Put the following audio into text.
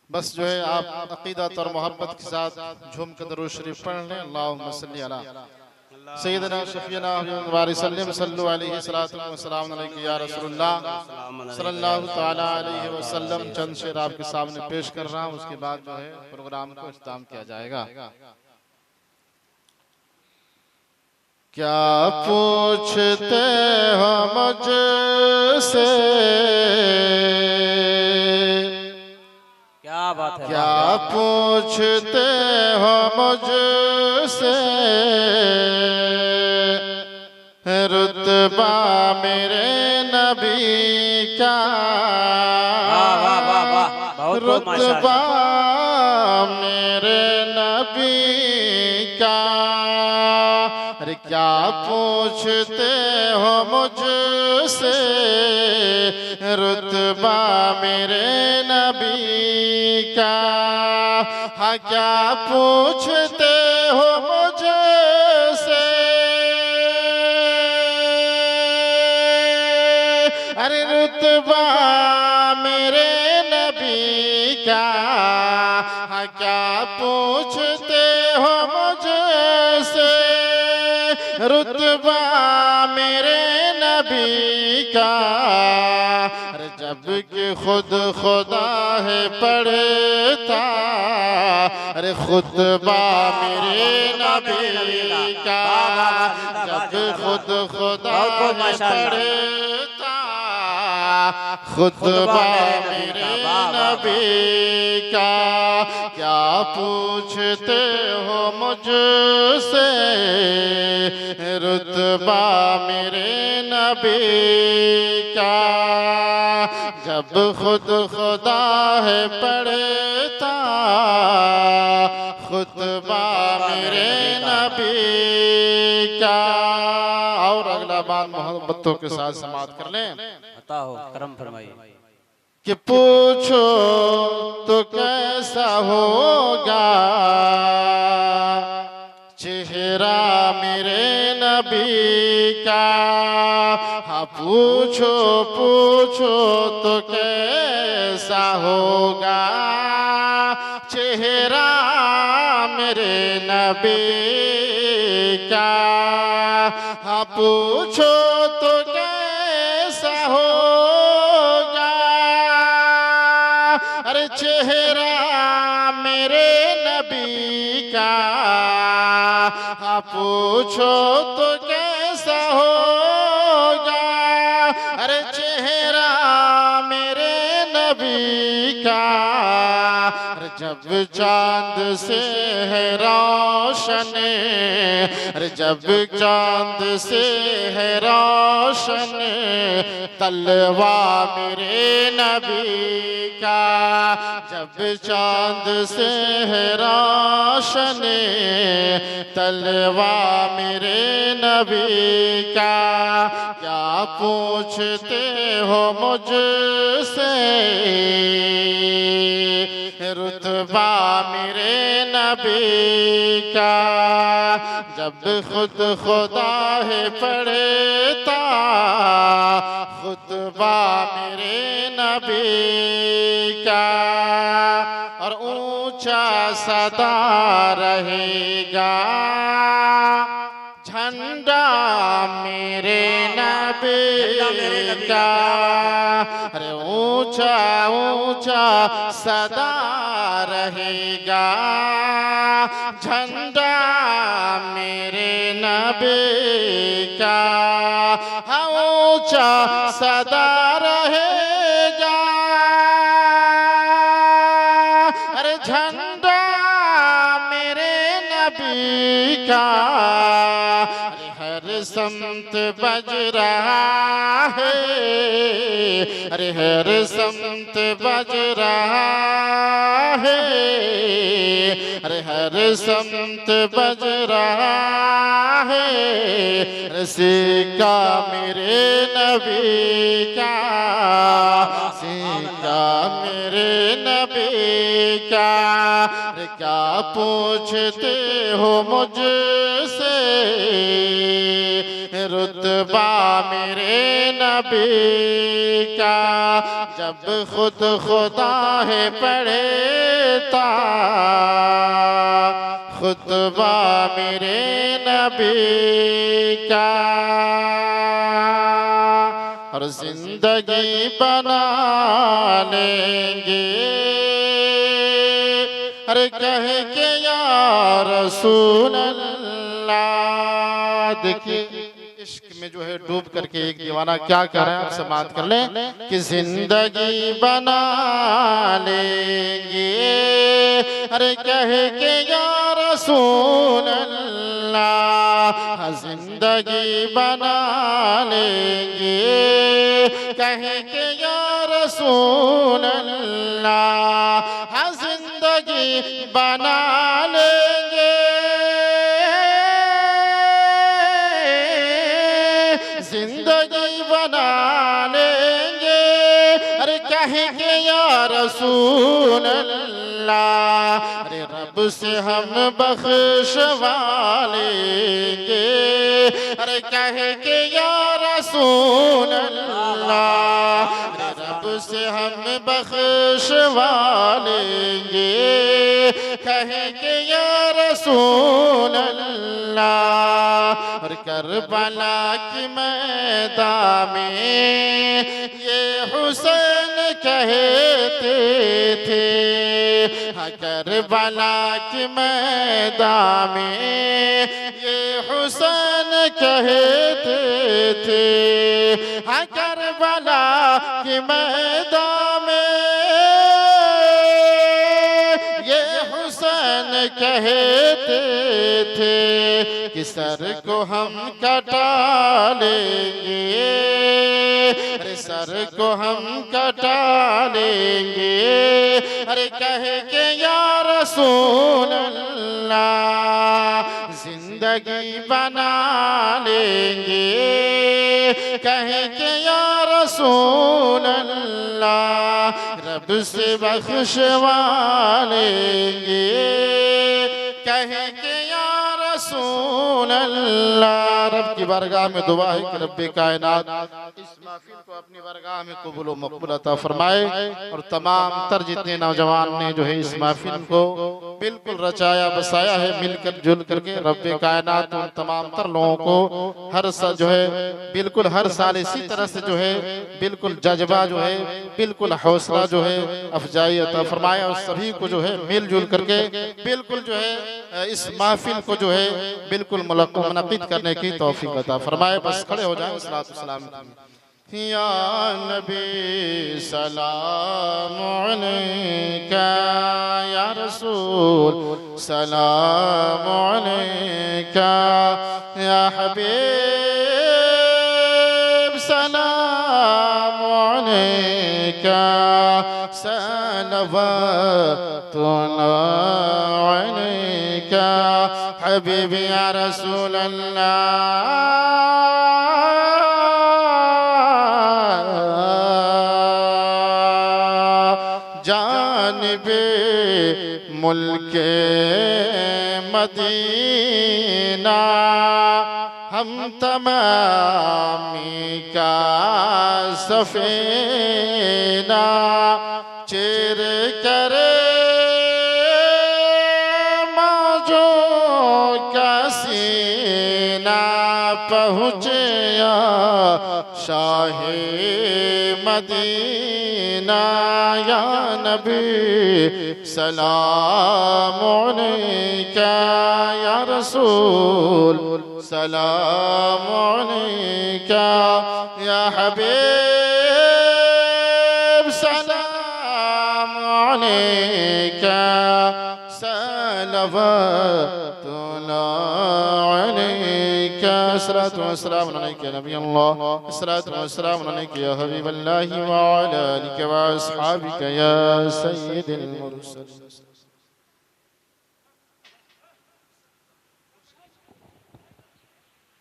बस जो है आप अकीदत और मोहब्बत के साथ झूम कर दरूद शरीफ पढ़ लें। अल्लाहुम्मा सल्ली अला सय्यदना शफीना वसल्लम सल्लल्लाहु अलैहि वसल्लम अलैहि या रसूलुल्लाह सल्लल्लाहु तआला अलैहि वसल्लम। चंद शेर आपके सामने पेश कर रहा हूँ, उसके बाद जो है प्रोग्राम को इख्तिताम किया जाएगा। क्या पूछते हो मुझसे, क्या बात है, क्या पूछते हो मुझसे, रुतबा मेरे नबी का, वाह वाह वाह वाह, बहुत बहुत रुतबा माशाअल्लाह। मेरे नबी का। अरे क्या पूछते हो मुझसे, रुतबा मेरे नबी का। हाँ क्या पूछते हो मुझसे, अरे रुतबा मेरे नबी का। हाँ क्या पूछते हो मुझसे, रुतबा मेरे नबी का। अरे जब कि खुद खुदा है पढ़ता, अरे खुतबा मेरे नबी का। जब खुद खुदा है पढ़ता, खुतबा मेरे नबी का। क्या पूछते हो मुझसे, रुतबा मेरे नबी का। जब खुद खुदा है पढ़ता, खुतबा मेरे नबी का। और अगला बात मोहब्बतों के साथ समाप्त कर लें। बताओ, करम फरमाइए। कि पूछो तो कैसा होगा चेहरा मेरे नबी का। हाँ पूछो पूछो तो कैसा होगा चेहरा मेरे नबी का। हाँ पूछो तो कैसा होगा, अरे चेहरा मेरे नबी का। हाँ पूछो तो कैसा होगा, अरे चेहरा मेरे नबी का। अरे जब चांद से है रोशन, अरे जब चांद से है रोशन तलवा मेरे नबी का। जब चांद से है रोशन तलवा मेरे नबी का। क्या पूछते हो मुझसे, रुतबा मेरे नबी का। जब खुद खुदा है पढ़ता, खुतबा मेरे नबी का। और ऊंचा सदा रहेगा झंडा मेरे नबी का। अरे ऊंचा ऊंचा सदा रहेगा झंडा मेरे नबी का। हाँ ऊंचा सदा रहेगा, अरे झंडा मेरे नबी का। अरे हर समत बज रहा है, अरे हर समत बज रहा है, अरे हर समत बज रहा है। सिक्का मेरे नबी का, सिक्का मेरे नबी का। अरे क्या पूछते हो मुझसे, रुतबा खुतबा मेरे नबी का जब खुद खुदा है पढ़ता, खुतबा मेरे नबी का और जिंदगी बना लेंगे। अरे कहे के या रसूल अल्लाह। देखिए इश्क में जो है डूब करके एक दीवाना क्या कह रहा है, आपसे बात कर लें कि जिंदगी बना लेंगे। अरे कहे के या रसूल अल्लाह, जिंदगी बना लेंगे। कहे के या रसूल अल्लाह, जिंदगी बना लेंगे। जिंदगी बना लेंगे। अरे कहेंगे या रसूल अल्लाह, अरे रब से हम बख्शवा लेंगे। अरे कहेंगे या रसूल अल्लाह, अरे रब से हम बख्शवा लेंगे। कहेंगे या रसूल अल्लाह। और करबला की मैदान में ये हुसैन कहते थे, हाँ करबला की मैदान में ये हुसैन कहते थे। हाँ करबला की मैदान में ये हुसैन कहते थे कि सर को हम कटा लेंगे। अरे सर को हम कटा लेंगे। अरे कहे के या रसूल अल्लाह, जिंदगी बना लेंगे। कहे के या रसूल अल्लाह, रब से बख्शवा लेंगे। कहे के या रसूल अल्लाह। रब की बारगाह में दुआ है कि रब्बे कायनात इस महफिल को अपनी बारगाह में कबूल व मकबूल अता फरमाए। और तमाम तर जितने नौजवान ने जो है इस महफिल को बिल्कुल रचाया बसाया है, मिलकर जुल करके रब्बे कायनात उन तमाम तर लोगों को हर जो है बिल्कुल हर साल इसी तरह से जो है बिल्कुल जज्बा जो है बिल्कुल हौसला जो है अफजाई अता फरमाया। और सभी को जो है मिलजुल करके बिल्कुल जो है इस महफिल को जो है बिल्कुल मुनक़्क़िद करने की तौफीक अता फरमाए। बस खड़े हो जाएं। सलात व सलाम या नबी सलाम अलैका, या रसूल सलाम अलैका, या हबीब सलाम अलैका, सलवातुल्लाह अलैका हबीबी या रसूल अल्लाह। जानिबे मुल्के मदीना हम तमामी का सफीना चेर करे मौजो का सीना पहुँचे शाहे मदीना। या नबी सलाम अलैका, या रसूल सलाम अलैका, या हबीब सलाम अलैका, सलवातुल्लाह अलैका। अस्सलातु वस्सलामु अलैका नबी अल्लाह, अस्सलातु वस्सलामु अलैका या हबीबल्लाह व अला आलिका व अस्हाबिका या सय्यिदल मुरसलीन।